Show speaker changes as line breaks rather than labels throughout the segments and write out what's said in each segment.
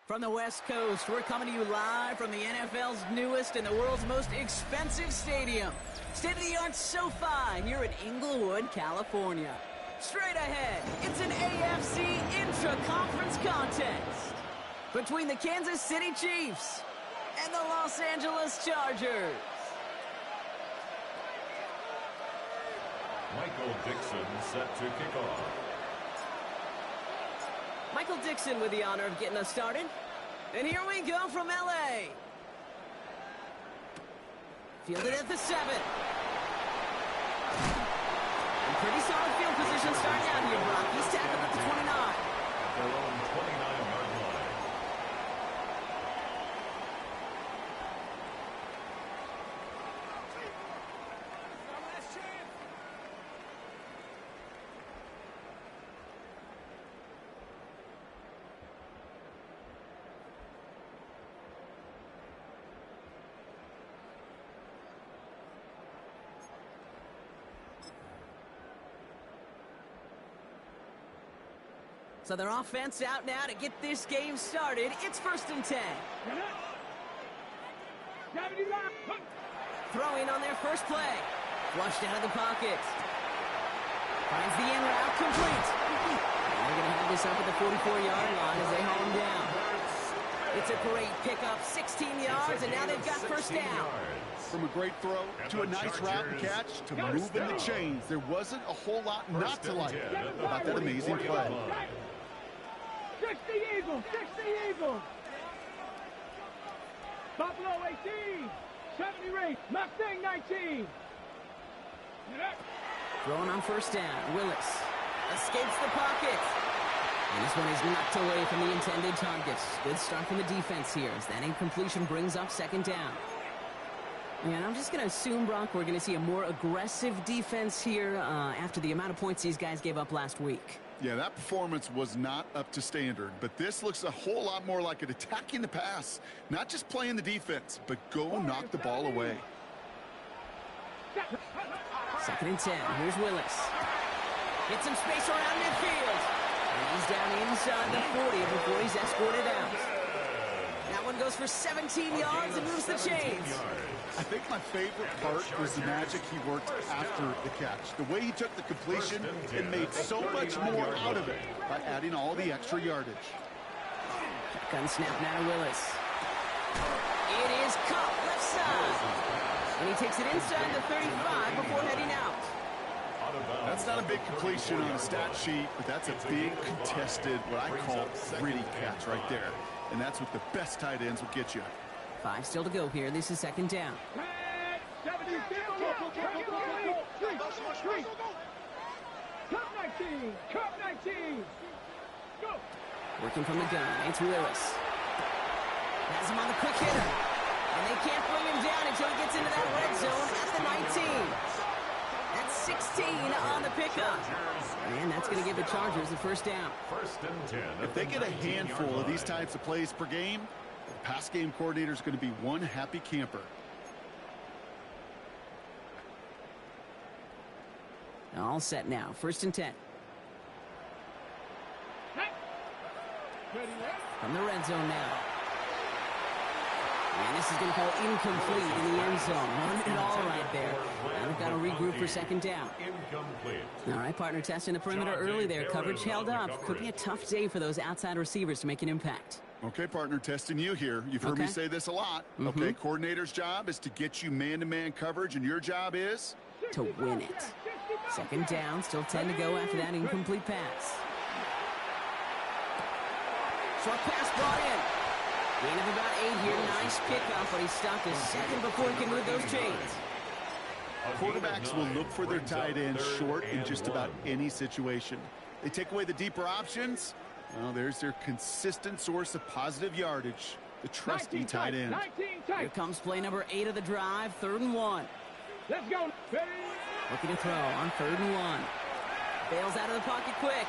From the West Coast, we're coming to you live from the NFL's newest and the world's most expensive stadium. State-of-the-art SoFi here in Inglewood, California. Straight ahead, it's an AFC intra-conference contest between the Kansas City Chiefs and the Los Angeles Chargers.
Michael Dixon set to kick off.
Michael Dixon with the honor of getting us started. And here we go from LA. Fielded at the 7. And pretty solid field position starting out here, Brock. He's tackled at the 29.
At their own 29-yard line.
So their offense out now to get this game started. It's 1st and 10. Throwing on their first play. Flushed out of the pocket. Finds the in route complete. And they're going to have this up at the 44-yard line as they haul him down. It's a great pickup, 16 yards, and now they've got first down.
From a great throw to a nice route and catch to moving the chains, there wasn't a whole lot not to like about that amazing play.
60 Eagles, 60 Eagles. Buffalo 18, 70 Race, Mustang 19.
Throwing on first down, Willis escapes the pocket. And this one is knocked away from the intended target. Good start from the defense here as that incompletion brings up 2nd down. And I'm just going to assume, Brock, we're going to see a more aggressive defense here after the amount of points these guys gave up last week.
Yeah, that performance was not up to standard, but this looks a whole lot more like it attacking the pass. Not just playing the defense, but go knock the ball away.
2nd and 10. Here's Willis. Get some space around midfield. And he's down inside the 40 before he's escorted out. That one goes for 17 yards and moves the chains.
I think my favorite part was the magic he worked after the catch. The way he took the completion and made so much more out of it by adding all the extra yardage.
Shotgun snap now to Willis. It is caught left side. And he takes it inside the 35 before heading out.
That's not a big completion on a stat sheet, but that's a big contested, what I call gritty catch right there. And that's what the best tight ends will get you.
5 still to go here. This is 2nd down.
Cup 19, Cup 19. Go.
Working from the gun. It's Willis. Has him on the quick hitter. And they can't bring him down until he gets into that red zone at the 19. That's 16 on the pickup. And that's going to give the Chargers the first down.
1st and 10.
If they get a handful of these types of plays per game, the pass game coordinator is going to be one happy camper.
All set now. 1st and 10. From the red zone now. And this is going to go incomplete in the end zone. Running it all right there. Now they've got to regroup for 2nd down.
Incomplete.
All right, partner, testing the perimeter early there. Coverage held up. Could be a tough day for those outside receivers to make an impact.
Okay, partner, testing you here. You've heard me say this a lot. Okay, coordinator's job is to get you man-to-man coverage, and your job is?
To win it. 2nd down, still 10 to go after that incomplete pass. Short pass brought in. Gain of about 8 here. Nice pickup, but he stopped a second before he can move those chains.
Quarterbacks will look for their tight ends short in just about any situation. They take away the deeper options. Well, there's their consistent source of positive yardage, the trusty tight end.
Here comes play number 8 of the drive, 3rd and 1.
Let's go.
Looking to throw on 3rd and 1. Bails out of the pocket quick.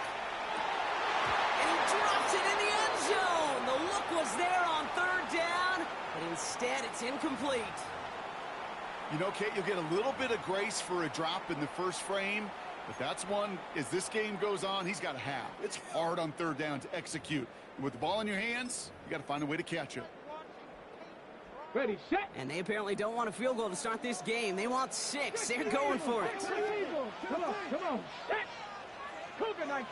And he drops it in the end zone. The look was there on 3rd down, but instead it's incomplete.
You know, Kate, you'll get a little bit of grace for a drop in the first frame, But that's one, as this game goes on, he's got to have. It's hard on third down to execute. And with the ball in your hands, you got to find a way to catch it.
Ready, set.
And they apparently don't want a field goal to start this game. They want 6. They're going for it.
Come on, come on. Set. Cougar 19.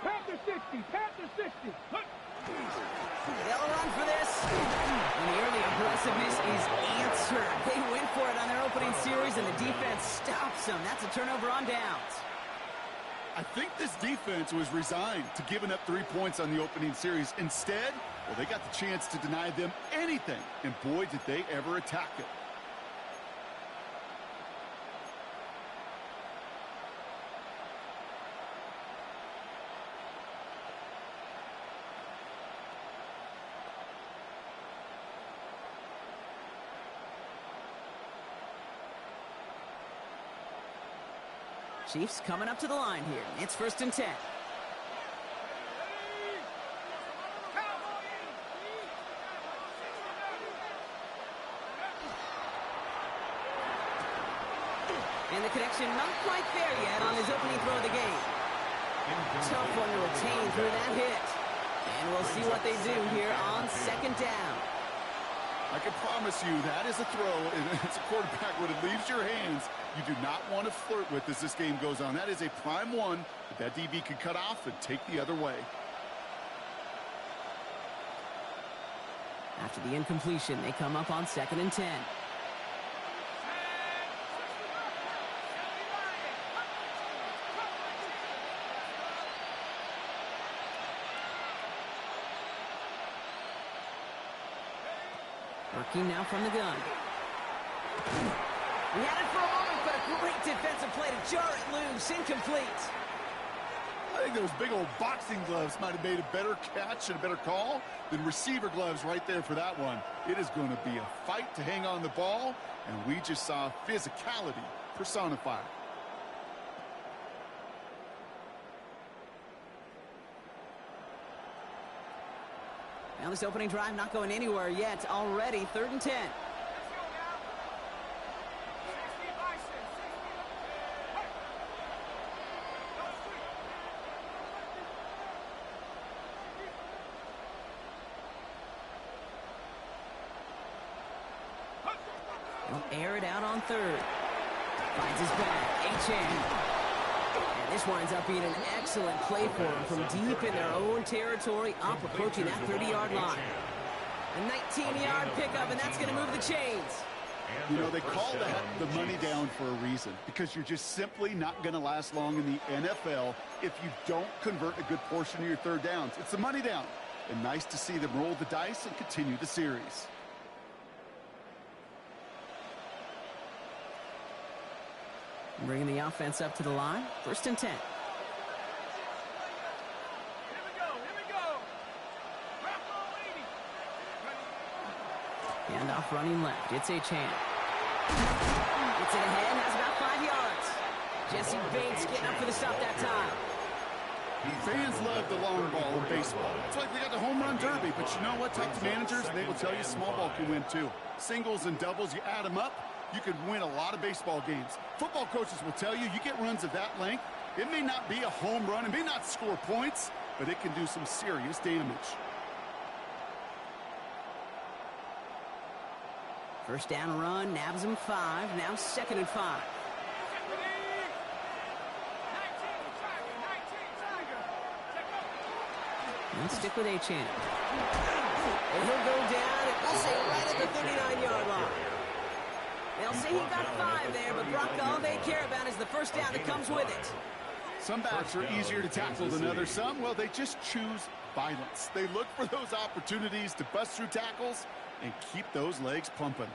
Panther 60, Panther 60.
They'll run for this. And the early aggressiveness is answered. They went for it on their opening series, and the defense stops them. That's a turnover on downs.
I think this defense was resigned to giving up 3 points on the opening series. Instead, well, they got the chance to deny them anything. And boy, did they ever attack it.
Chiefs coming up to the line here. It's 1st and 10. And the connection not quite there yet on his opening throw of the game. Tough one to retain through that hit. And we'll see what they do here on 2nd down.
I can promise you that is a throw, and as a quarterback, when it leaves your hands, you do not want to flirt with as this game goes on. That is a prime one that DB can cut off and take the other way.
After the incompletion, they come up on 2nd and 10. Working now from the gun. He had it for a moment, but a great defensive play to jar it loose. Incomplete.
I think those big old boxing gloves might have made a better catch and a better call than receiver gloves right there for that one. It is going to be a fight to hang on the ball, and we just saw physicality personified.
Now this opening drive not going anywhere yet. Already 3rd and 10. He'll air it out on 3rd. Finds his back. Achane. And this winds up being an excellent play for him from deep in their own territory, up approaching that 30-yard line. A 19-yard pickup, and that's going to move the chains.
You know, they call that the money down for a reason, because you're just simply not going to last long in the NFL if you don't convert a good portion of your third downs. It's the money down. And nice to see them roll the dice and continue the series.
Bringing the offense up to the line. 1st and 10. Handoff running left. It's Achane. Gets it ahead. Has about 5 yards. Jesse Bates getting up for the stop that time.
Fans love the long ball in baseball. It's like they got the home run derby. But you know what? Talk to managers, and they will tell you small ball can win too. Singles and doubles, you add them up, you can win a lot of baseball games. Football coaches will tell you get runs of that length. It may not be a home run. It may not score points, but it can do some serious damage.
1st down run, nabs him 5. Now 2nd and 5. And stick with Achane. And he'll go down, and we'll say right at the 39-yard line. They'll say he got 5 there, but Brock, all they care about is the 1st down that comes with it.
Some backs are easier to tackle than others. Some, well, they just choose violence. They look for those opportunities to bust through tackles and keep those legs pumping.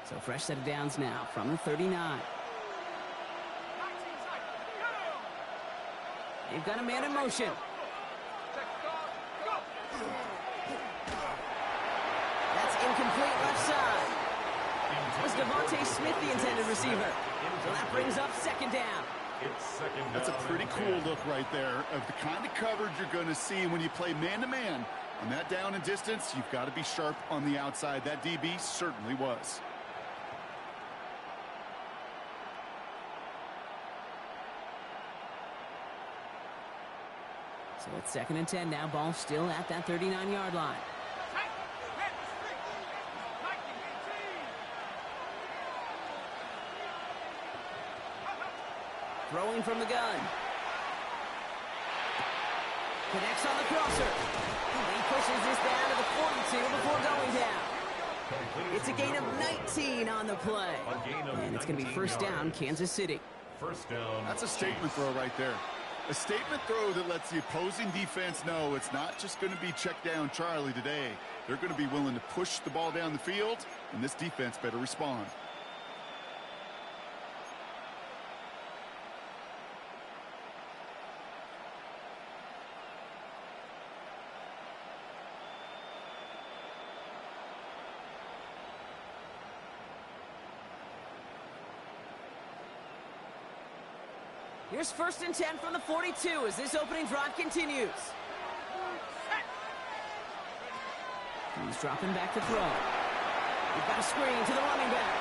So fresh set of downs now from the 39. They've got a man in motion. That's incomplete left side. Was Devontae Smith the intended receiver? So that brings up 2nd down.
That's a pretty cool look right there of the kind of coverage you're going to see when you play man-to-man. On that down and distance, you've got to be sharp on the outside. That DB certainly was.
So it's 2nd and 10 now. Ball still at that 39-yard line. Throwing from the gun. Connects on the crosser. He pushes this down to the 42 before going down. It's a gain of 19 on the play. And it's going to be first down, Kansas City.
First down.
That's a statement throw right there. A statement throw that lets the opposing defense know it's not just going to be check down Charlie today. They're going to be willing to push the ball down the field, and this defense better respond.
Here's 1st and 10 from the 42 as this opening drive continues. He's dropping back to throw. We've got a screen to the running back.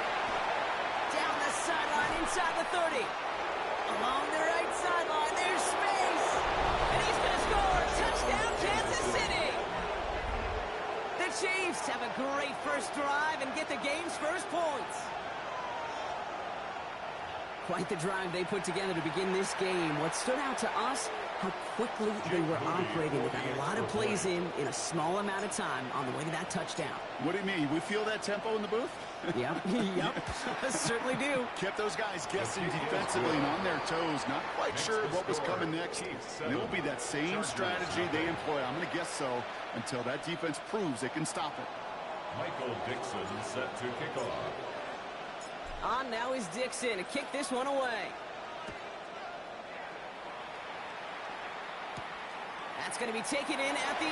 Down the sideline inside the 30. Along the right sideline, there's space. And he's going to score. Touchdown, Kansas City. The Chiefs have a great first drive and get the game's first points. Quite the drive they put together to begin this game. What stood out to us, how quickly they were operating. They got a lot of plays in a small amount of time on the way to that touchdown.
What do you mean? We feel that tempo in the booth?
Yep, certainly do.
Kept those guys guessing defensively and on their toes, not quite sure what was coming next. And it will be that same strategy they employ. I'm going to guess so until that defense proves they can stop it.
Michael Dixon set to kick off.
On now is Dixon to kick this one away. That's going to be taken in at the 8.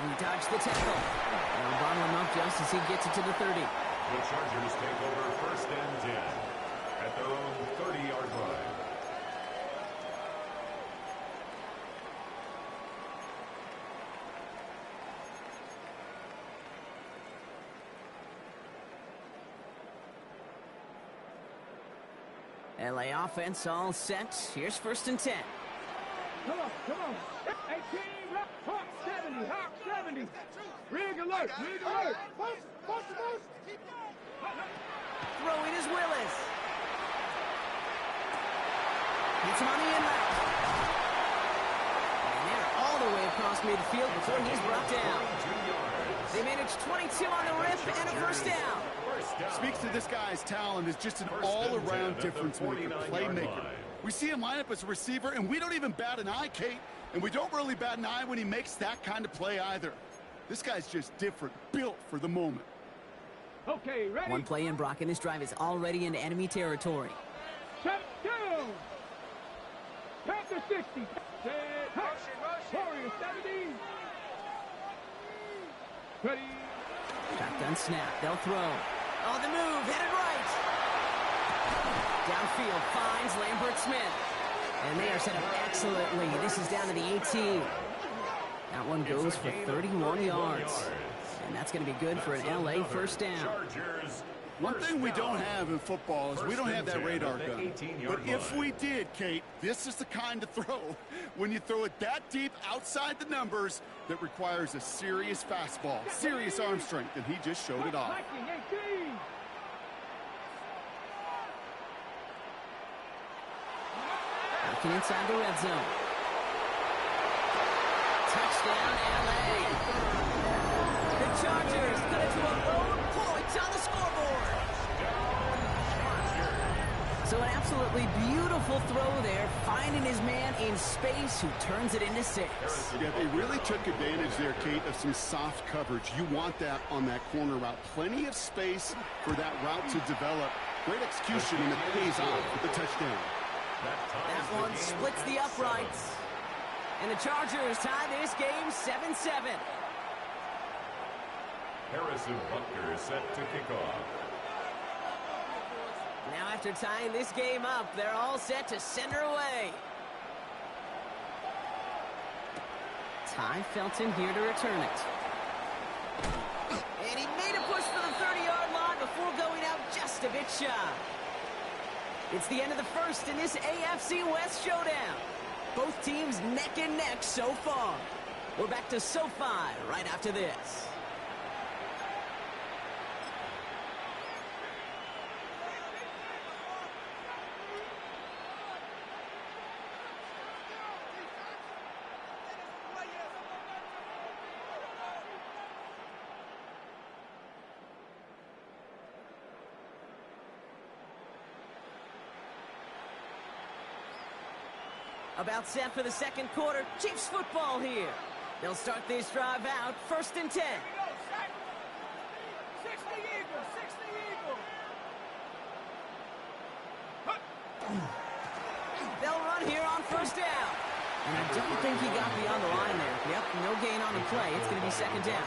He dodged the tackle. They'll bottle him up just as he gets it to the 30.
The Chargers take over 1st and 10 at their own 30-yard line.
LA offense all set. Here's 1st and 10.
Come on. 18, Hawk 70, Hawk 70. Rig alert. Post.
Throwing is Willis. Hits him on the inlet. And they're all the way across midfield before he's brought down. They manage 22 on the rip and a first down.
Speaks to this guy's talent as just an all-around difference maker, playmaker. We see him line up as a receiver, and we don't even bat an eye, Kate. And we don't really bat an eye when he makes that kind of play either. This guy's just different, built for the moment.
Okay, ready?
One play in, Brock, and this drive is already into enemy territory.
Shut down. Panther 60. Warrior 70. Ready.
Shotgun snap. They'll throw. On the move, headed right. Downfield finds Lambert Smith. And they are set up excellently. This is down to the 18. That one goes for 31 yards. And that's going to be good for an LA first down.
One thing we don't have in football is we don't have that radar gun. But if we did, Kate, this is the kind of throw, when you throw it that deep outside the numbers, that requires a serious fastball, serious arm strength, and he just showed it off.
Looking inside the red zone. Touchdown, LA. The Chargers cut it to a lone point on the scoreboard. So an absolutely beautiful throw there, finding his man in space who turns it into 6.
Yeah, they really took advantage there, Kate, of some soft coverage. You want that on that corner route. Plenty of space for that route to develop. Great execution, and it pays off with the touchdown.
That one splits the uprights. And the Chargers tie this game 7-7.
Harrison Butker set to kick off.
Now after tying this game up, they're all set to send her away. Ty Felton here to return it. And he made a push for the 30-yard line before going out just a bit shy. It's the end of the first in this AFC West showdown. Both teams neck and neck so far. We're back to SoFi right after this. About set for the second quarter. Chiefs football here. They'll start this drive out, 1st and 10.
60 Eagles, 60 Eagles.
They'll run here on 1st down. And I don't think he got beyond the line there. Yep, no gain on the play. It's going to be 2nd down.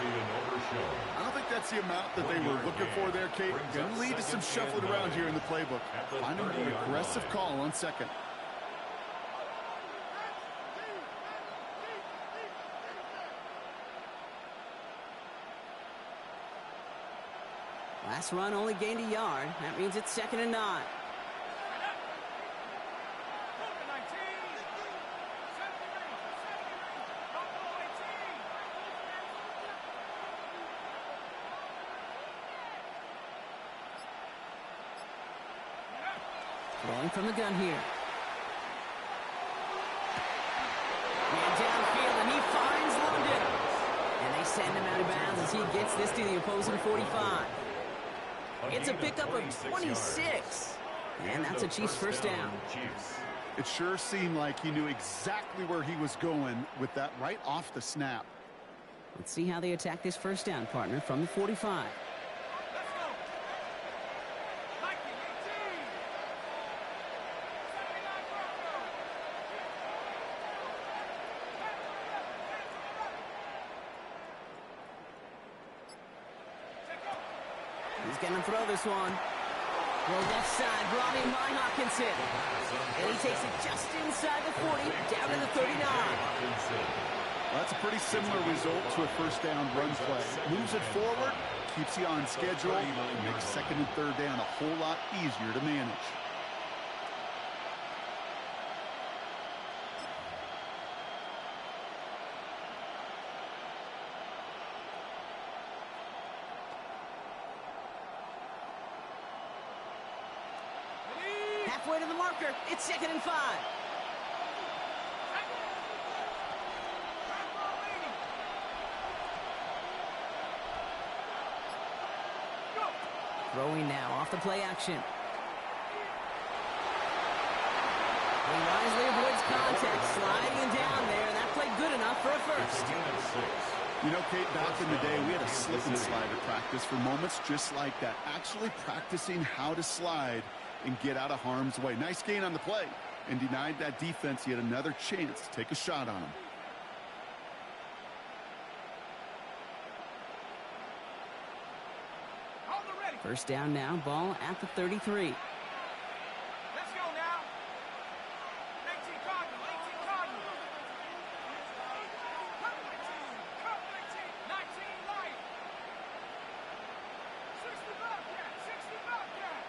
I don't think that's the amount that they were looking for there, Kate. Going to lead to some shuffling around here in the playbook. Finding the aggressive call on 2nd.
Last run only gained a yard. That means it's 2nd and 9. Throwing from the gun here. Man downfield, and he finds London. And they send him out of bounds as he gets this to the opposing 45. It's a pickup of 26. And that's a Chiefs 1st down.
It sure seemed like he knew exactly where he was going with that right off the snap.
Let's see how they attack this 1st down, partner, from the 45. He's going to throw this one. Well, left side, Ronnie Hawkinson. And he takes it just inside the 40, down to the 39.
That's a pretty similar result to a 1st down run play. Moves it forward, keeps you on schedule, and makes 2nd and 3rd down a whole lot easier to manage.
Halfway to the marker. It's 2nd and 5. Throwing now off the play action. He wisely avoids contact, sliding down there, and that played good enough for a 1st.
You know, Kate, back in the day, we had a slip and slide at practice for moments just like that. Actually practicing how to slide and get out of harm's way. Nice gain on the play, and denied that defense yet another chance to take a shot on him.
First down now, ball at the 33.
Let's go now. 19 Cardinal, 18 Cardinal. Cut 19 light. 60 Bobcat, 60 Bobcat.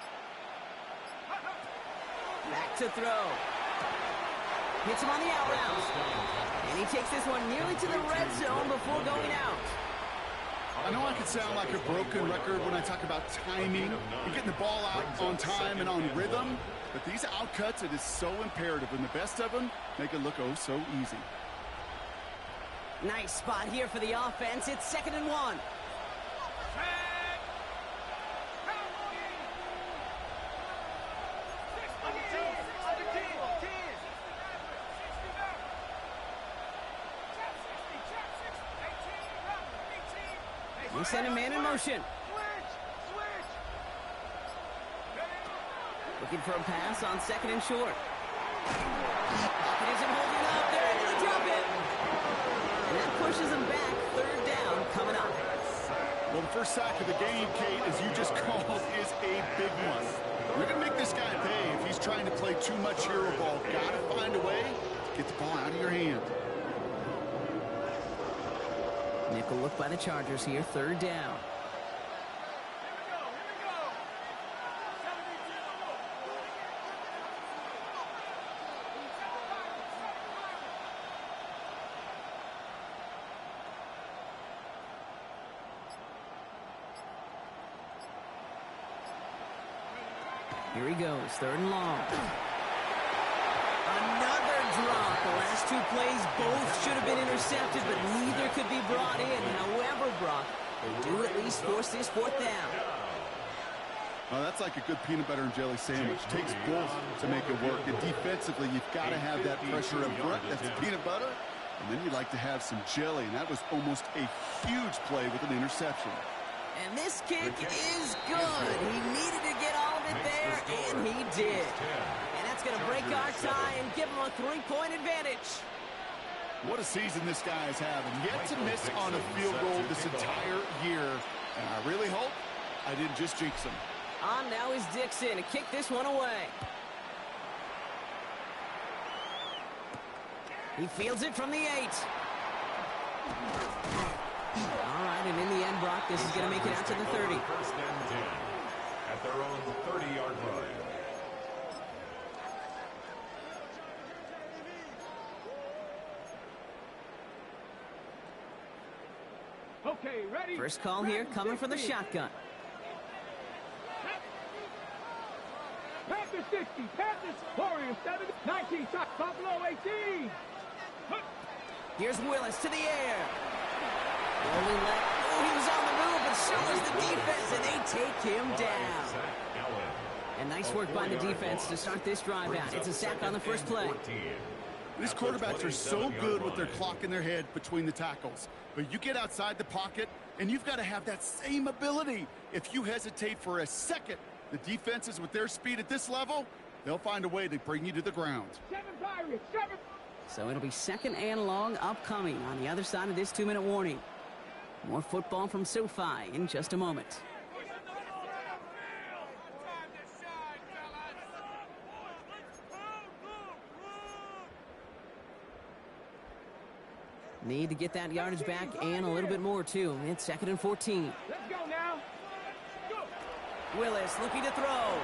Back to throw. Hits him on the out route. And he takes this one nearly to the red zone before going out.
I know I could sound like a broken record when I talk about timing and getting the ball out on time and on rhythm, but these outcuts, it is so imperative, and the best of them make it look oh so easy.
Nice spot here for the offense. It's 2nd and 1. They send a man in motion. Looking for a pass on 2nd and short. Hawkins isn't holding up. They're able to drop it. And that pushes him back. 3rd down coming up.
Well, the first sack of the game, Kate, as you just called, is a big one. You're going to make this guy pay if he's trying to play too much hero ball. Got to find a way to get the ball out of your hand.
Nickel look by the Chargers here, third down. Here he goes, third and long. Another drop. The last two plays both should have been intercepted, but neither could be brought in. However, Brock, they do at least force this fourth down.
Well, that's like a good peanut butter and jelly sandwich. Takes both to make it work. And defensively, you've got to have that pressure up front. That's the peanut butter. And then you'd like to have some jelly. And that was almost a huge play with an interception.
And this kick is good. He needed to get all of it there, and he did. And that's going to break our tie and give him a 3-point advantage.
What a season this guy is having. Yet to miss on a field goal this entire year. And I really hope I didn't just jinx him.
On now is Dixon to kick this one away. He fields it from the 8. All right, and in the end, Brock, this is going to make it out to the 30.
First and 10 at their own 30-yard line.
Okay, ready?
First call here coming from the shotgun.
Panthers 60, Panthers, Warriors 7, 19, Buffalo 18.
Here's Willis to the air. Only left. Oh, he was on the move, but so was the defense, and they take him down. And nice work by the defense to start this drive out. It's a sack on the first play.
These quarterbacks are so good with their clock in their head between the tackles. But you get outside the pocket, and you've got to have that same ability. If you hesitate for a second, the defenses with their speed at this level, they'll find a way to bring you to the ground.
7 Pirates, 7.
So it'll be second and long upcoming on the other side of this 2-minute warning. More football from SoFi in just a moment. Need to get that yardage back and a little bit more, too. It's second and 14.
Let's go now.
Willis looking to throw.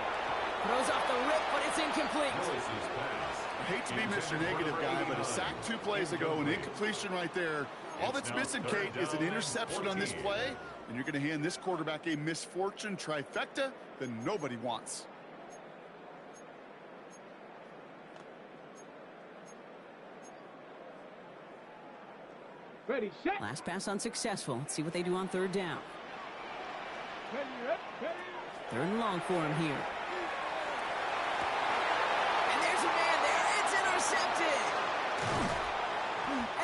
Throws off the rip, but it's incomplete.
I hate to be Mr. Negative guy, but a sack 2 plays ago, an incompletion right there. All that's missing, Kate, is an interception on this play, and you're going to hand this quarterback a misfortune trifecta that nobody wants.
Ready, set.
Last pass unsuccessful. Let's see what they do on third down.
Ready, ready.
Third and long for him here. And there's a man there. It's intercepted.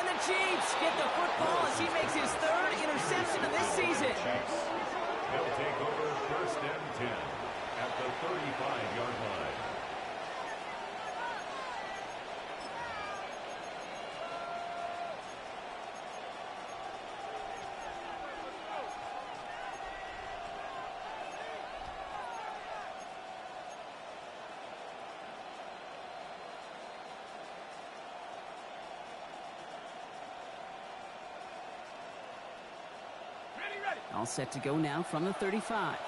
And the Chiefs get the football as he makes his third interception of this season.
They'll take over first and 10 at the 35-yard line.
All set to go now from the 35.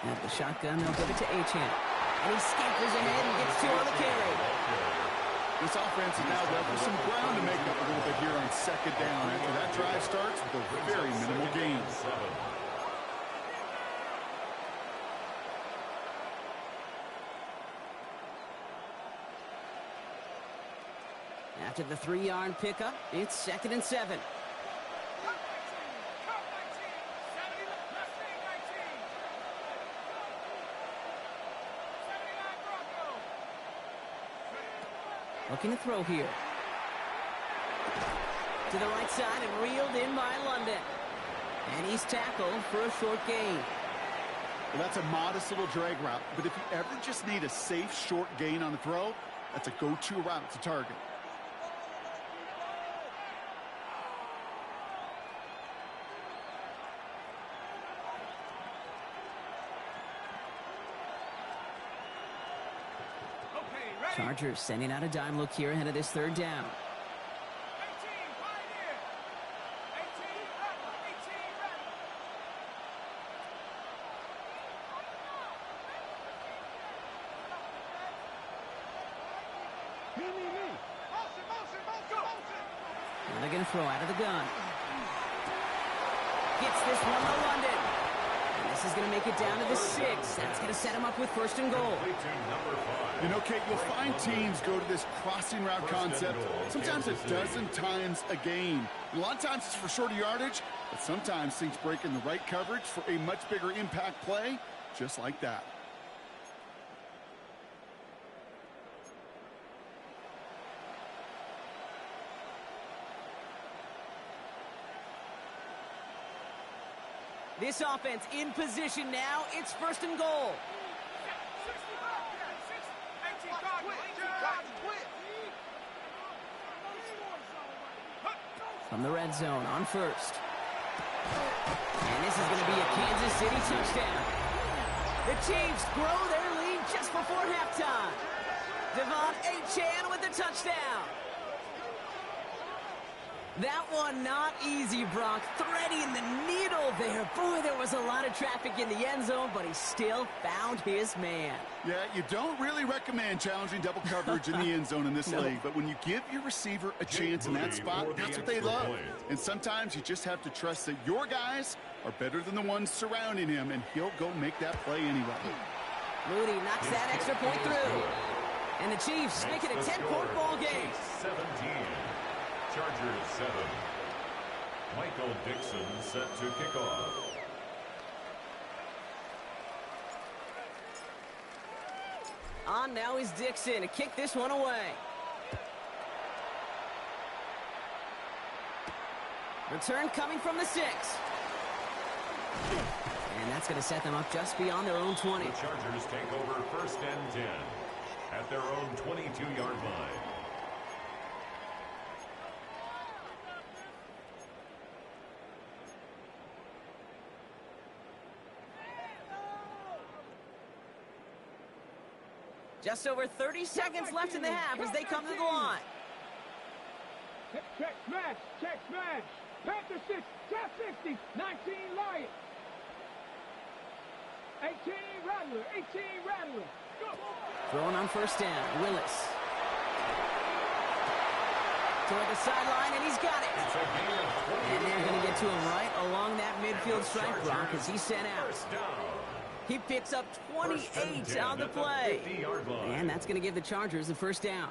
At the shotgun, they'll give it to Achane. And he scampers ahead and gets 2 on the carry.
This offense is now left with some ground to make up a little bit here on second down after that drive starts with a very minimal gain.
After the 3-yard pickup, it's second and 7. Looking to throw here. To the right side and reeled in by London. And he's tackled for a short gain.
Well, that's a modest little drag route, but if you ever just need a safe short gain on the throw, that's a go-to route to target.
Chargers sending out a dime look here ahead of this third down. Now they're going to throw out of the gun. Gets this one to London. And this is going to make it down to the 6. That's going to set him up with first and goal.
You know, Kate, you'll find teams go to this crossing route concept sometimes a dozen times a game. A lot of times it's for shorter yardage, but sometimes things break in the right coverage for a much bigger impact play, just like that.
This offense in position now. It's first and goal. From the red zone on first. And this is going to be a Kansas City touchdown. The Chiefs grow their lead just before halftime. Devon Achane with the touchdown. That one not easy, Brock. Threading the needle there. Boy, there was a lot of traffic in the end zone, but he still found his man.
Yeah, you don't really recommend challenging double coverage in the end zone in this league, but when you give your receiver a chance in that spot, that's what they love. And sometimes you just have to trust that your guys are better than the ones surrounding him, and he'll go make that play anyway.
Moody knocks that extra point through. And the Chiefs make it a 10-point ball game.
17. Chargers 7. Michael Dixon set to kick off.
On now is Dixon to kick this one away. Return coming from the 6. And that's going to set them up just beyond their own 20.
The Chargers take over first and 10 at their own 22-yard line.
Just over 30 seconds left in the half as they come to the line.
Check smash, check smash. Panther 6, top 60, 19 Lion. 18 Rattler, 18 Rattler. Go.
Throwing on first down, Willis. Toward the sideline, and he's got it. And they're going to get to him right along that midfield strike, Brock, as he's sent out. He picks up 28 on the play. And that's going to give the Chargers the first down.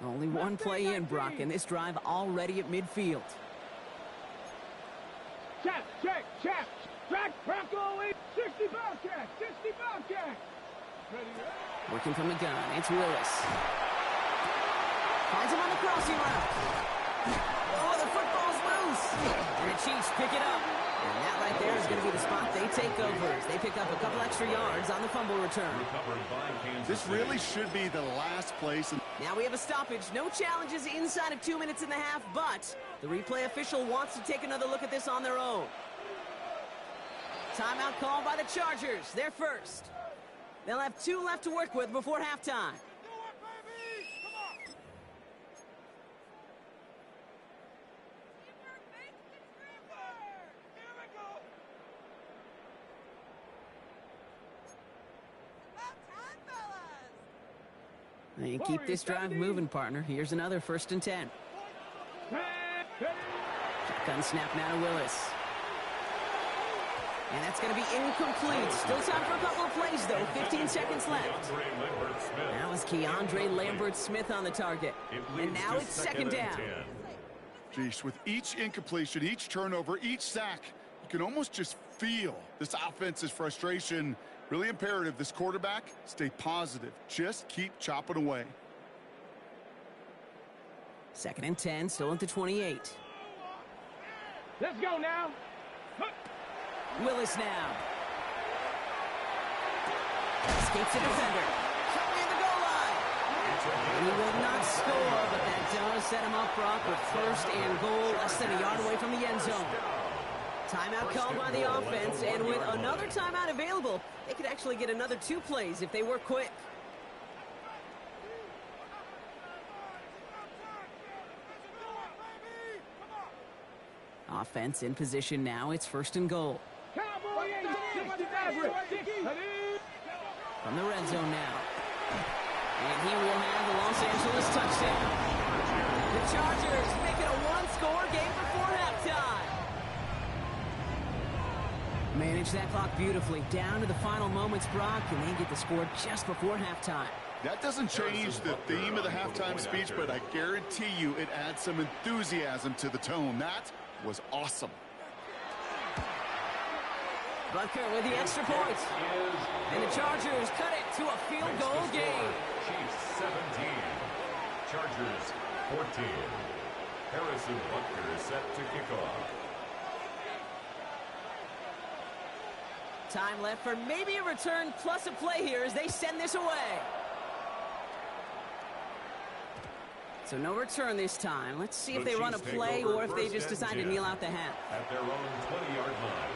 Only one play in, Brock, and this drive already at midfield.
Check, check, check. Track, Bronco, 60 Bobcat, 60 Bobcat.
Working from the gun, it's Willis. Finds him on the crossing route. Oh, the football's loose. And the Chiefs pick it up. And that right there is going to be the spot they take over as they pick up a couple extra yards on the fumble return.
This really should be the last place.
Now we have a stoppage. No challenges inside of 2 minutes and a half, but the replay official wants to take another look at this on their own. Timeout called by the Chargers. They're first. They'll have 2 left to work with before halftime. And keep this drive moving, partner. Here's another first and 10. Shotgun snap now to Willis. And that's going to be incomplete. Still time for a couple of plays, though. 15 seconds left. That was Keandre Lambert-Smith on the target. And now it's second down.
Geez, with each incompletion, each turnover, each sack, you can almost just feel this offense's frustration. Really imperative this quarterback stay positive. Just keep chopping away.
Second and 10, still at the 28.
Let's go now.
Willis now. Escapes the defender. Showing in the goal line. And he will not score, but that does set him up, Brock, with first and goal, less than a yard away from the end zone. Timeout called by the offense, and with another timeout available, they could actually get another 2 plays if they work quick. Offense in position now. It's 1st and goal. From the red zone now. And he will have the Los Angeles touchdown. The Chargers make it a 1-score game before halftime. Manage that clock beautifully. Down to the final moments, Brock, and they get the score just before halftime.
That doesn't change the theme of the halftime speech, but I guarantee you it adds some enthusiasm to the tone. That was awesome.
Butker with the extra point. And the Chargers cut it to a field goal game.
Chiefs 17. Chargers 14. Harrison Butker is set to kick off.
Time left for maybe a return plus a play here as they send this away. So no return this time. Let's see if they run a play or if they just decide to kneel out the half.
At their own 20-yard line.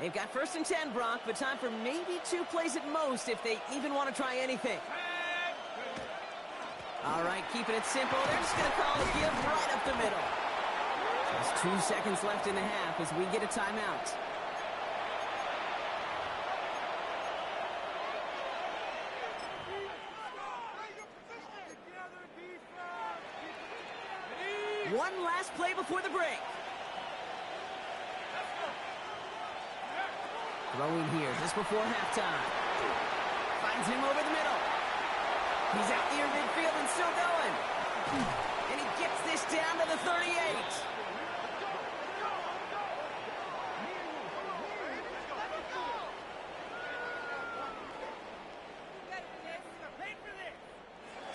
They've got 1st and 10, Brock, but time for maybe 2 plays at most if they even want to try anything. All right, keeping it simple. They're just going to call a give right up the middle. Just 2 seconds left in the half as we get a timeout. One last play before the break. Throwing here just before halftime. Finds him over the middle. He's out near midfield and still going. And he gets this down to the 38.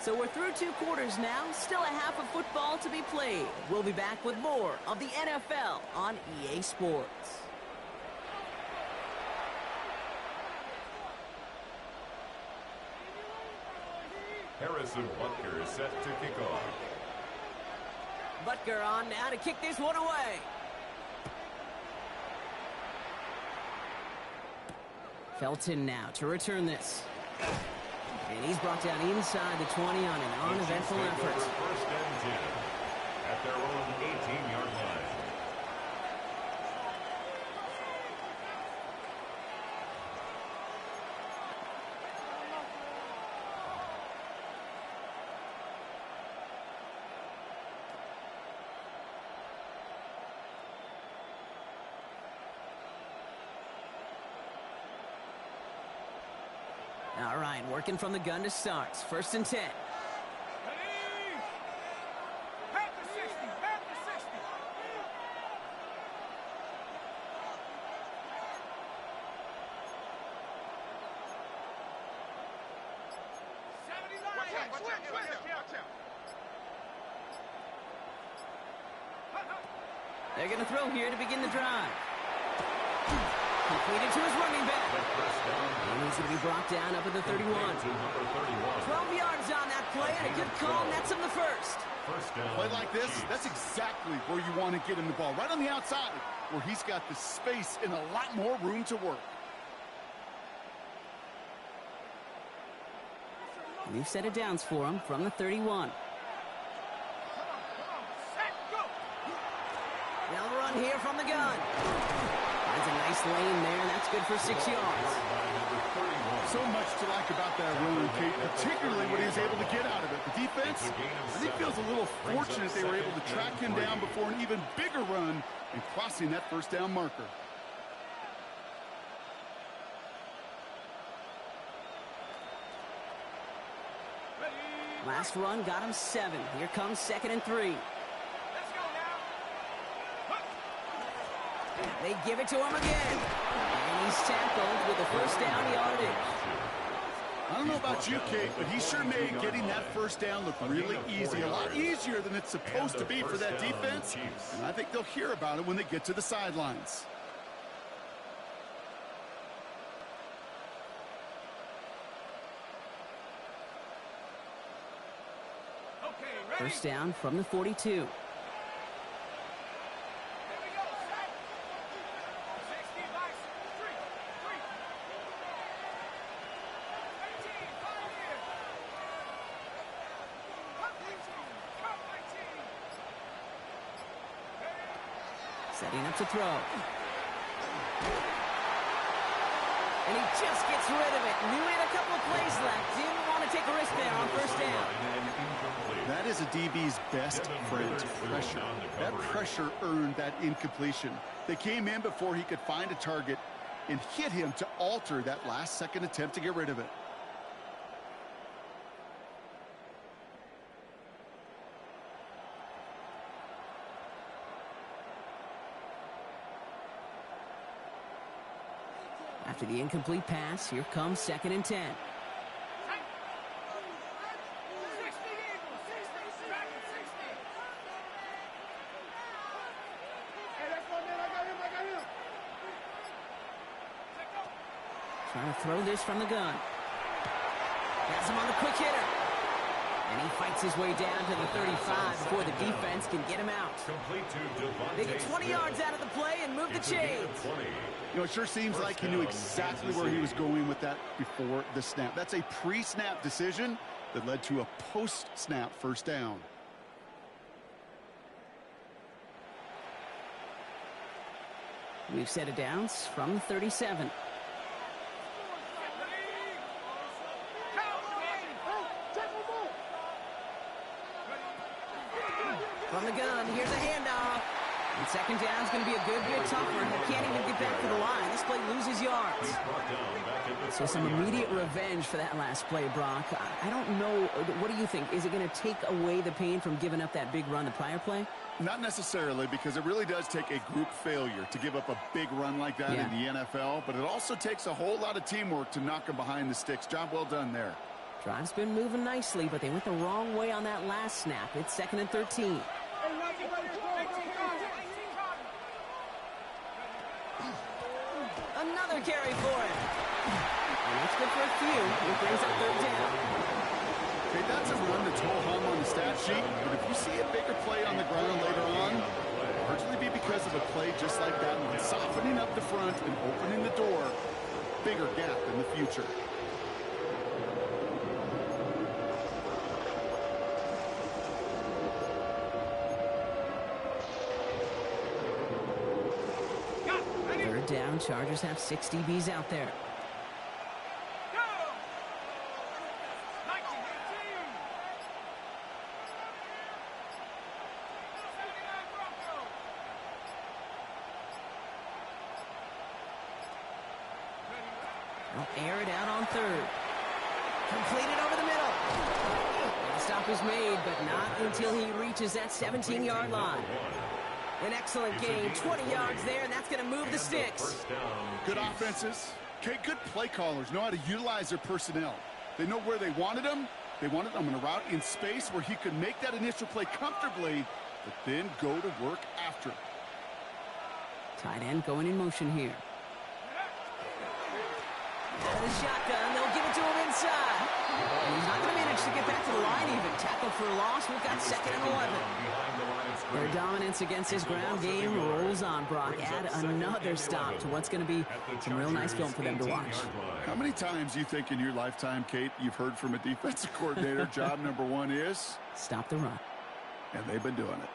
So we're through 2 quarters now. Still a half of football to be played. We'll be back with more of the NFL on EA Sports.
Harrison Butker is set to kick off.
Butker on now to kick this one away. Felton now to return this. And he's brought down inside the 20 on an uneventful effort.
1st and 10 at their own 18-yard line.
All right, working from the gun to start. 1st and 10. They're going to throw here to begin the drive. Completed to his running back. And he's going to be brought down up at the 31. 12 yards on that play, and a good call nets him the first.
Play like this, that's exactly where you want to get him the ball. Right on the outside, where he's got the space and a lot more room to work.
New set of downs for him from the 31. They'll run here from the gun. Finds a nice lane there, and that's good for 6 yards.
So much to like about that run, Kate, particularly what he was able to get out of it. The defense, I think, feels a little fortunate they were able to track him down before an even bigger run and crossing that 1st down marker.
Last run got him 7. Here comes 2nd and 3. They give it to him again. And he's tackled with a 1st down yardage.
I don't know about you, Kate, but he sure made getting that first down look really easy. A lot easier than it's supposed to be for that defense. And I think they'll hear about it when they get to the sidelines.
First down from the 42. Setting up to throw. And he just gets rid of it. Knew he had a couple of plays left. Didn't want to take a risk there on first down.
That is a DB's best friend, pressure. That pressure earned that incompletion. They came in before he could find a target and hit him to alter that last-second attempt to get rid of it.
After the incomplete pass, here comes 2nd and 10. Trying to throw this from the gun. Has him on the quick hitter. And he fights his way down to the 35 before the defense can get him out. They get 20 yards out of the play and move the chains.
You know, it sure seems like he knew exactly where he was going with that before the snap. That's a pre-snap decision that led to a post-snap first down.
We've set it downs from the 37. From the gun, here's a handoff. And 2nd down's going to be a good bit tougher. He can't even get back to the line. This play loses yards. So some immediate revenge for that last play, Brock. I don't know. What do you think? Is it going to take away the pain from giving up that big run the prior play?
Not necessarily, because it really does take a group failure to give up a big run like that in the NFL. But it also takes a whole lot of teamwork to knock him behind the sticks. Job well done there. Drive's
been moving nicely, but they went the wrong way on that last snap. It's 2nd and 13. Another carry for him. And that's good for a few. It brings up 3rd down.
Okay, that's a run that's ho-hum on the stat sheet, but if you see a bigger play on the ground later on, it'll largely be because of a play just like that one, softening up the front and opening the door. Bigger gap in the future.
Down. Chargers have 6 DBs out there. They'll air it out on 3rd. Completed over the middle. The stop is made, but not until he reaches that 17-yard line. An excellent gain, 20 yards there, and that's going to move the sticks.
Good offenses. Okay, good play callers know how to utilize their personnel. They know where they wanted them. They wanted them in a route in space where he could make that initial play comfortably, but then go to work after.
Tight end going in motion here. Out of the shotgun, they'll give it to him inside. And he's not going to manage to get back to the line even. Tackle for a loss. We've got 2nd and 11. Their dominance against this ground game rolls on, Brock. Add another stop to what's going to be some real nice film for them to watch.
How many times do you think in your lifetime, Kate, you've heard from a defensive coordinator, job number 1 is?
Stop the run.
And they've been doing it.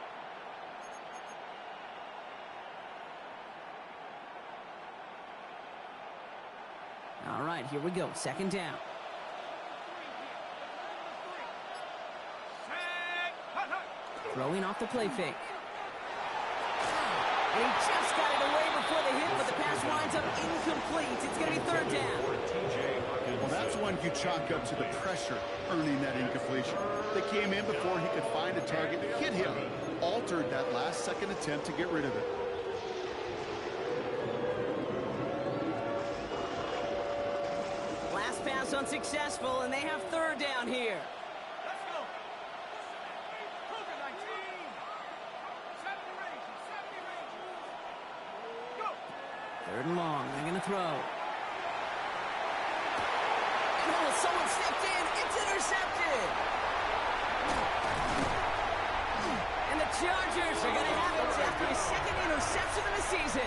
All right, here we go. 2nd down. Throwing off the play fake. And he just got it away before the hit, but the pass winds up incomplete. It's going to be 3rd down.
Well, that's one you chalk up to the pressure earning that incompletion. They came in before he could find a target, hit him, altered that last-second attempt to get rid of it.
Last pass unsuccessful, and they have third down here.
Let's go. Cougar 19. 70 range. 70 range. Go.
Third and long. They're going to throw. Oh, someone stepped in. It's intercepted. And the Chargers are going to have it after his second interception of the season.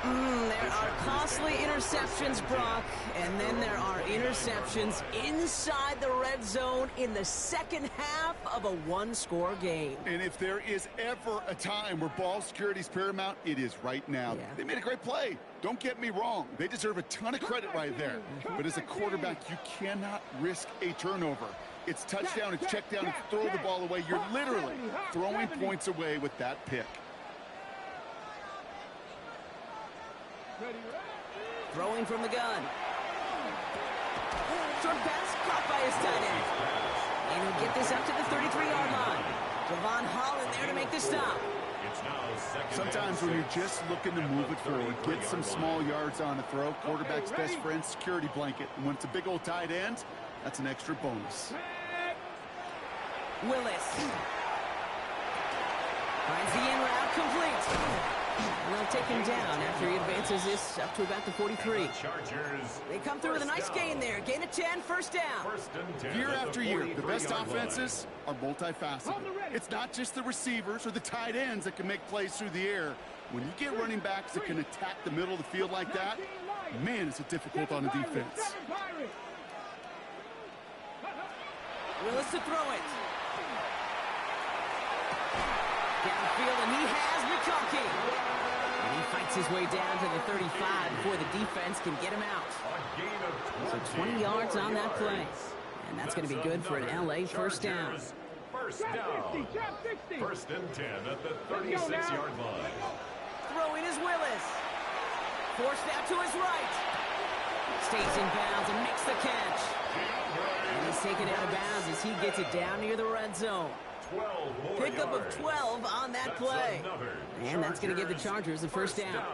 There are costly interceptions, Brock, and then there are interceptions inside the red zone in the second half of a one-score game.
And if there is ever a time where ball security is paramount, it is right now.
Yeah.
They made a great play. Don't get me wrong. They deserve a ton of credit right there. But as a quarterback, you cannot risk a turnover. It's touchdown, it's check down, it's throw the ball away. You're literally throwing points away with that pick.
Throwing from the gun. Short pass caught by his tight end. And he'll get this up to the 33-yard line. Javon Holland there to make the stop.
Sometimes when you're just looking to move it forward, get some small yards on a throw, quarterback's best friend, security blanket. And when it's a big old tight end, that's an extra bonus.
Willis. Finds the in route complete. And they'll take him down after he advances this up to about the 43. They come through with a nice gain there. Gain of 10, first down.
Year after year, the best offenses are multifaceted. It's not just the receivers or the tight ends that can make plays through the air. When you get running backs that can attack the middle of the field like that, man, is it difficult on the defense.
Willis to throw it. Downfield, and he has McConkey. And he fights his way down to the 35 before the defense can get him out. So 20 yards on that play. And that's going to be good for an LA first down.
First down. First and 10 at the 36-yard line.
Throwing is Willis. Forced out to his right. Stays in bounds and makes the catch. And he's taken out of bounds as he gets it down near the red zone. Pickup of 12 on that play. And that's going to give the Chargers the first down.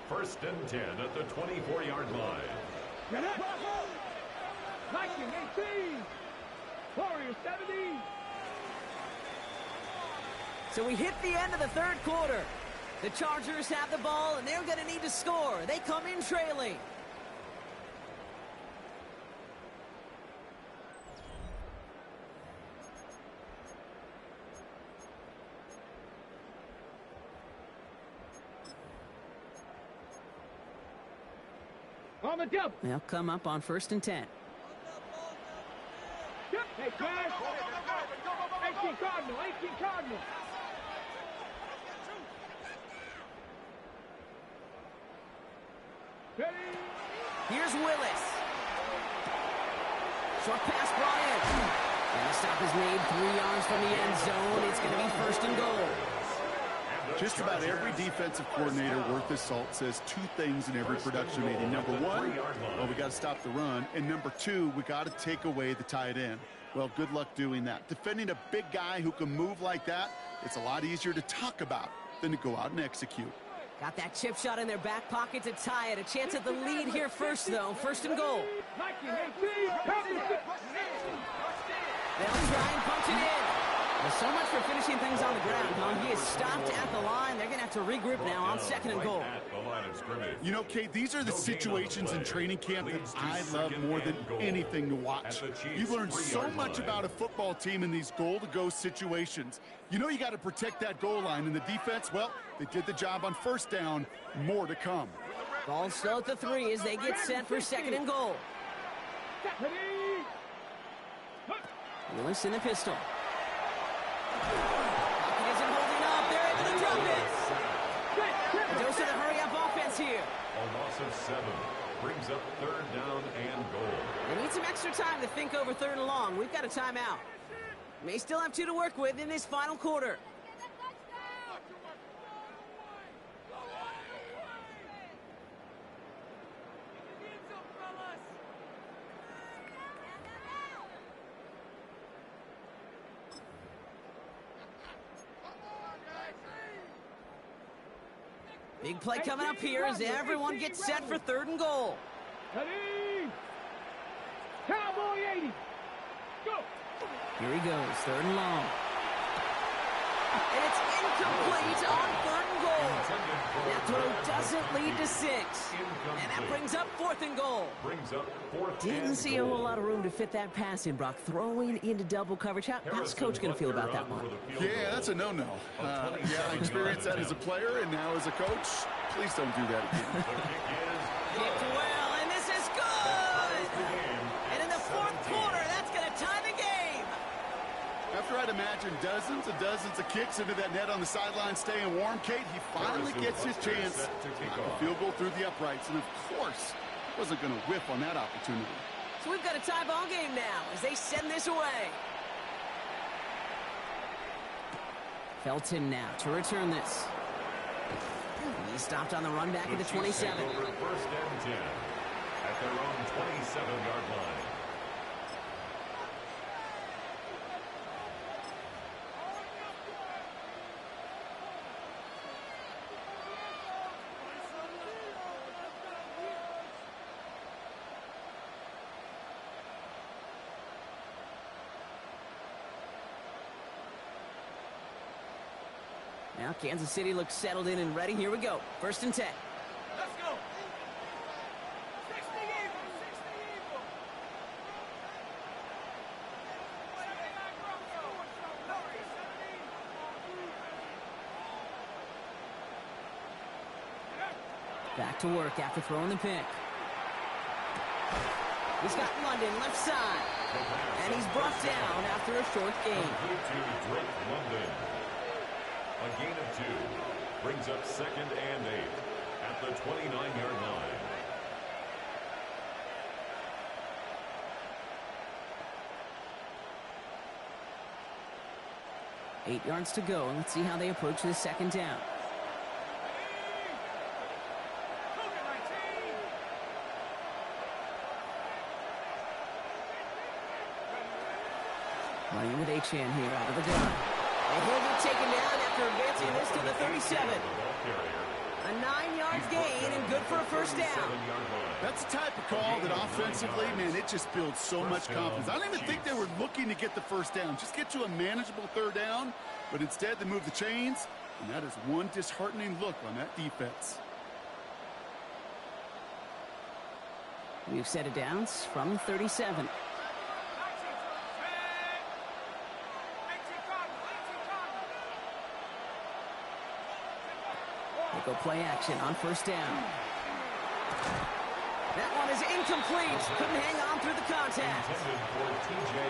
First and 10 at the 24-yard line.
Viking 18. Warriors 70.
So we hit the end of the third quarter. The Chargers have the ball, and they're going to need to score. They come in trailing.
On the double.
They'll come up on first and 10.
Hey, guys. 18 Cardinal. 18 Cardinal. Ready?
Here's Willis. Short pass brought in. And the stop is made 3 yards from the end zone. It's going to be first and goal.
Just about every defensive coordinator worth his salt says two things in every production meeting. Number one, well, we got to stop the run. And number two, we got to take away the tight end. Well, good luck doing that. Defending a big guy who can move like that, it's a lot easier to talk about than to go out and execute.
Got that chip shot in their back pocket to tie it. A chance at the lead here first, though. First and goal. They'll try and punch it in. Well, so much for finishing things on the ground, huh? He is stopped at the line. They're going to have to regroup now on second and goal.
You know, Kate, these are the situations in training camp that I love more than anything to watch. You learn so much about a football team in these goal-to-go situations. You know you got to protect that goal line, and the defense, well, they did the job on first down. More to come.
Ball still at the 3 as they get set for second and goal. Willis in the pistol. He isn't holding up. They're able to drop it. A dose of the hurry-up offense here.
A loss of 7 brings up third down and goal.
They need some extra time to think over third and long. We've got a timeout. May still have 2 to work with in this final quarter. Big play coming up here as everyone gets set for third and goal.
Ready? Cowboy 80. Go.
Here he goes, 3rd and long. And it's incomplete on 3rd and goal. That throw doesn't lead to 6. And that brings up 4th and goal. Didn't see a whole lot of room to fit that pass in, Brock. Throwing into double coverage. How's Coach going to feel about that one?
Yeah, that's a no-no. Yeah, I experienced that as a player and now as a coach. Please don't do that again.
Kicked well, and this is good! And in the 4th quarter, that's going to tie the game.
After I'd imagined dozens and dozens of kicks into that net on the sideline staying warm, Kate, he finally gets his chance to knock a field goal through the uprights. And, of course, he wasn't going to whiff on that opportunity.
So we've got a tie ball game now as they send this away. Felton now to return this. He stopped on the run back at the 27.
1st and 10 at their own 27-yard line.
Now Kansas City looks settled in and ready. Here we go. 1st and 10.
Let's go. 60 Eagles. 60 Eagles.
Back to work after throwing the pick. He's got London left side. And he's brought down after a short gain.
A gain of 2 brings up 2nd and 8 at the 29-yard line.
Eight yards to go, and let's see how they approach this 2nd down. Running with Achan here out of the gun. And he'll be taken down after advancing this to the 37. A 9-yard gain and good for a 1st down.
That's the type of call that offensively, man, it just builds so much confidence. I don't even think they were looking to get the 1st down. Just get to a manageable 3rd down, but instead they move the chains, and that is one disheartening look on that defense.
We've set it downs from 37. Go play action on 1st down. That one is incomplete. Couldn't hang on through the contact.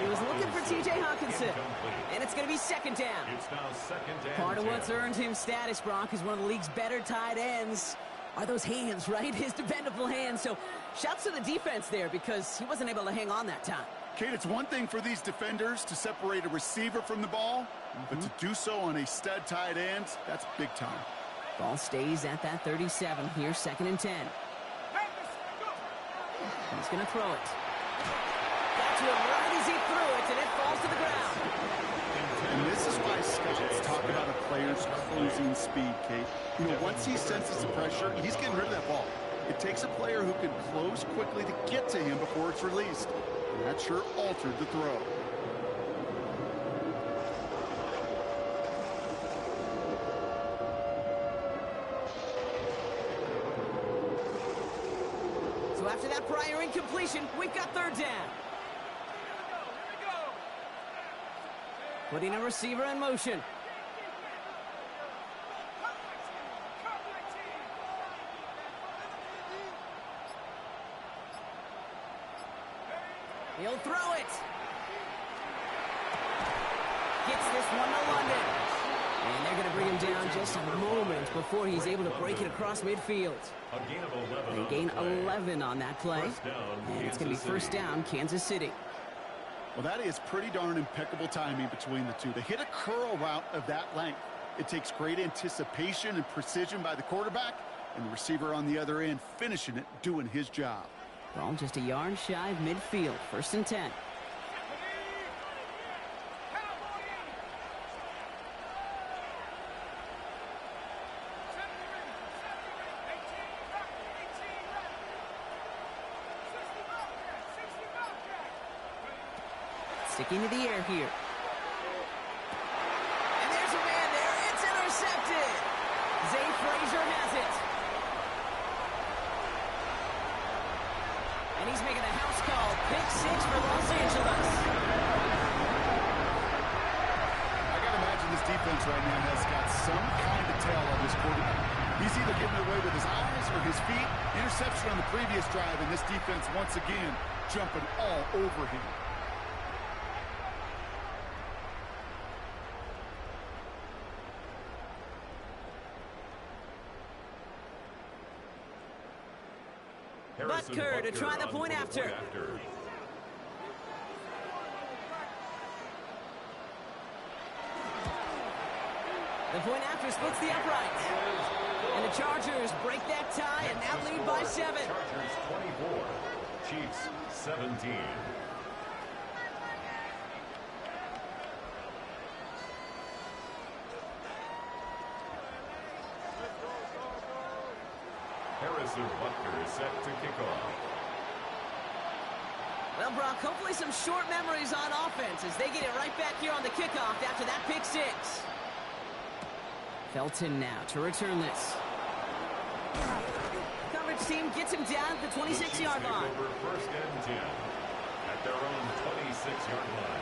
He was looking for T.J. Hawkinson. And it's going to be 2nd down.
It's now 2nd and
Part of
10.
what's earned him status, Brock, is one of the league's better tight ends. Are those hands, right? His dependable hands. So shouts to the defense there because he wasn't able to hang on that time.
Kate, it's one thing for these defenders to separate a receiver from the ball, but to do so on a stud tight end, that's big time.
Ball stays at that 37 here, 2nd and 10. He's going to throw it. Got to him right as he threw it, and it falls to the ground.
And this is why scouts talk about a player's closing speed, Kate. You know, once he senses the pressure, he's getting rid of that ball. It takes a player who can close quickly to get to him before it's released. And that sure altered the throw.
So after that prior incompletion, we've got 3rd down. Putting a receiver in motion. He'll throw it. Gets this one to London. And they're going to bring him down just a moment before he's able to break it across midfield.
A gain of 11.
They gain 11 on that play. And it's going to be 1st down, Kansas City.
Well, that is pretty darn impeccable timing between the two. To hit a curl route of that length, it takes great anticipation and precision by the quarterback, and the receiver on the other end finishing it, doing his job.
Ball just a yard shy of midfield, 1st and 10. Sticking to the air here. And there's a man there. It's intercepted. Zay Frazier has it. And he's making a house call. Pick 6 for Los Angeles.
I got to imagine this defense right now has got some kind of tail on this quarterback. He's either getting away with his eyes or his feet. Interception on the previous drive, and this defense once again jumping all over him.
Butker to try the point after. The point after splits the upright. And the Chargers break that tie and now lead by 7.
Chargers 24, Chiefs 17. Harrison Butker is set to kick off.
Well, Brock, hopefully some short memories on offense as they get it right back here on the kickoff after that pick 6. Felton now to return this. Coverage team gets him down at the 26-yard line.
Over 1st and 10 at their own 26-yard line.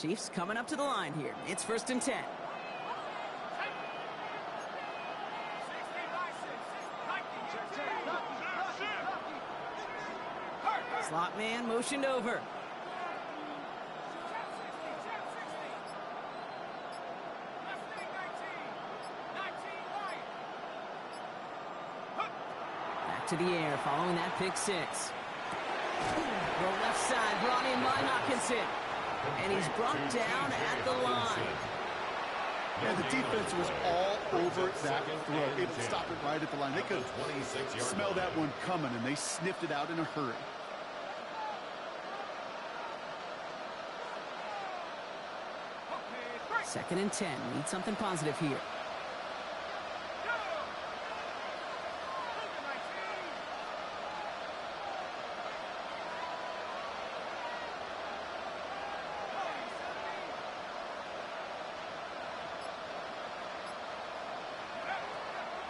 Chiefs coming up to the line here. It's 1st and 10. Slot man motioned over. Back to the air following that pick 6. The left side brought in by Hawkinson. And he's brought down at the line.
Yeah, the defense was all over that throw. It stopped it right at the line. They could smell that one coming, and they sniffed it out in a hurry.
Second and 10. Need something positive here.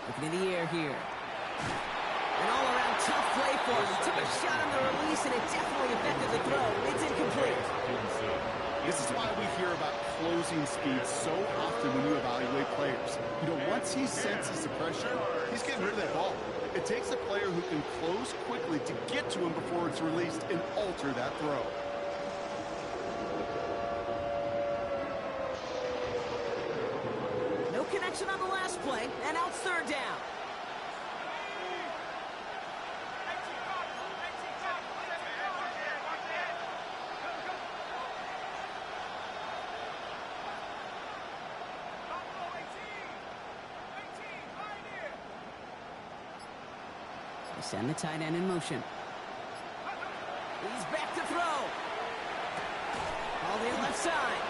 Looking in the air here. An all-around tough play for him. Took a shot on the release, and it definitely affected the throw. It's incomplete.
This is why we hear about closing speed so often when you evaluate players. You know, once he senses the pressure, he's getting rid of that ball. It takes a player who can close quickly to get to him before it's released and alter that throw.
No connection on the last play, and out 3rd down. They send the tight end in motion. He's back to throw. All the left side.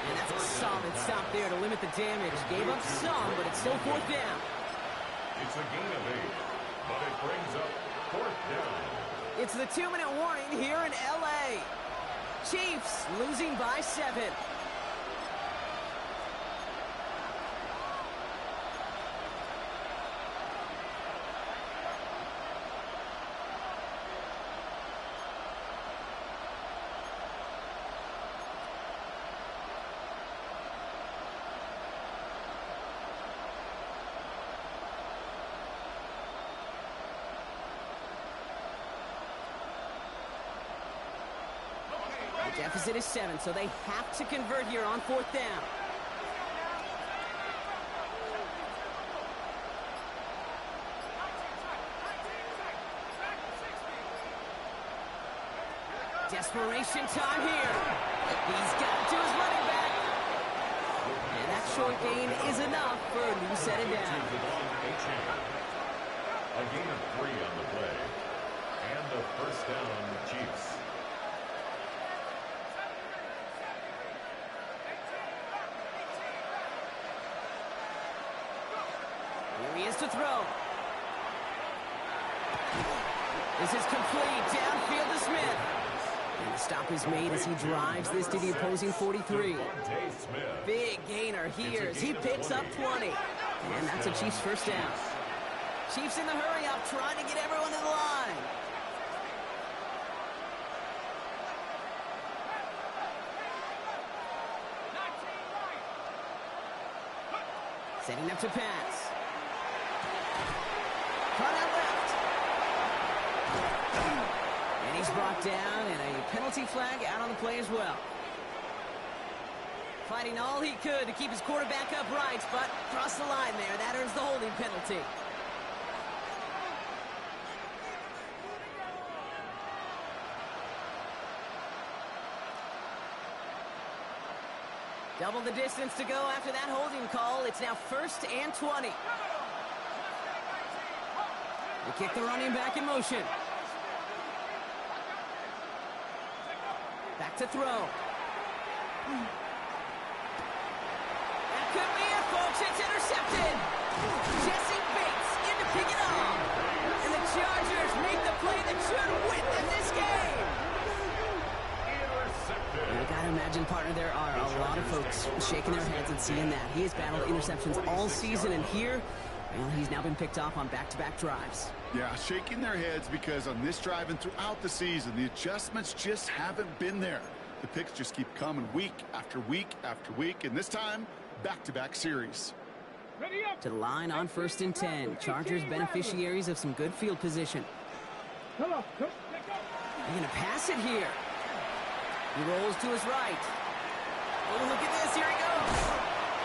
And that's a solid stop there to limit the damage. Gave up some, but it's still fourth down.
It's a gain of 8, but it brings up fourth down.
It's the 2-minute warning here in L.A. Chiefs losing by 7. The deficit is 7, so they have to convert here on fourth down. Desperation time here. He's got it to his running back. And that short gain is enough for a new set it down.
A gain of 3 on the play. And the first down, Chiefs.
Here he is to throw. This is complete. Downfield to Smith. And the stop is made as he drives this to the opposing 43. Big gainer here as he picks up 20. And that's a Chiefs first down. Chiefs in the hurry up, trying to get everyone to the line. Setting up to pass. Cut out left. And he's brought down, and a penalty flag out on the play as well. Fighting all he could to keep his quarterback upright, but crossed the line there. That earns the holding penalty. Double the distance to go after that holding call. It's now 1st and 20. They kick the running back in motion. Back to throw. That could be it, folks. It's intercepted. Jesse Bates in to pick it up. And the Chargers make the play that should win them this game. You gotta imagine, partner, there are a lot of folks shaking their heads and seeing that. He has battled interceptions all season, and here, well, he's now been picked off on back-to-back drives.
Yeah, shaking their heads because on this drive and throughout the season, the adjustments just haven't been there. The picks just keep coming week after week after week, and this time, back-to-back series.
To the line on 1st and 10. Chargers beneficiaries of some good field position. They're gonna pass it here. He rolls to his right. Oh, look at this. Here he goes.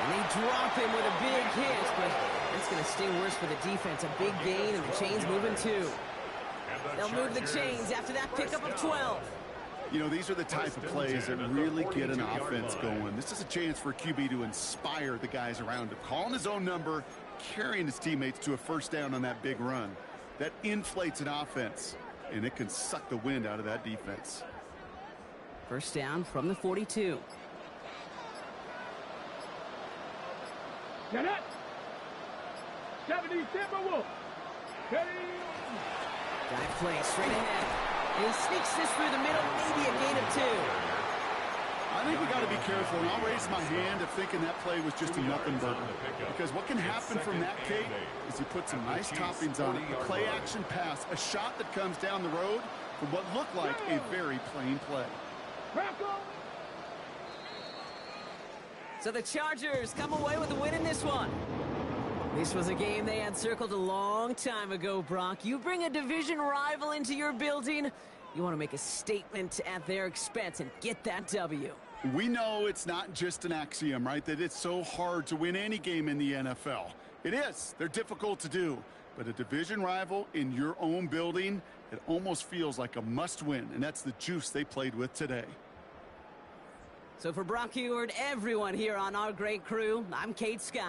And they drop him with a big hit, but that's going to sting worse for the defense. A big gain, and the chains moving too. They'll move the chains after that pickup of 12.
You know, these are the type of plays that really get an offense going. This is a chance for QB to inspire the guys around him. Calling his own number, carrying his teammates to a first down on that big run. That inflates an offense, and it can suck the wind out of that defense.
First down from the 42.
Get it. 70 Timberwolves.
Dive play straight ahead. And he sneaks this through the middle, maybe a gain of 2.
I think we got to be careful, and I'll raise my hand of thinking that play was just a nothing burger. Because what can happen from that, Kate, is you put some nice toppings on it. A play-action pass, a shot that comes down the road from what looked like a very plain play.
So the Chargers come away with a win in this one. This was a game they had circled a long time ago, Brock. You bring a division rival into your building, you want to make a statement at their expense and get that W.
We know it's not just an axiom, right, that it's so hard to win any game in the NFL. It is. They're difficult to do. But a division rival in your own building, it almost feels like a must-win, and that's the juice they played with today.
So for Brock Heward, everyone here on our great crew, I'm Kate Scott.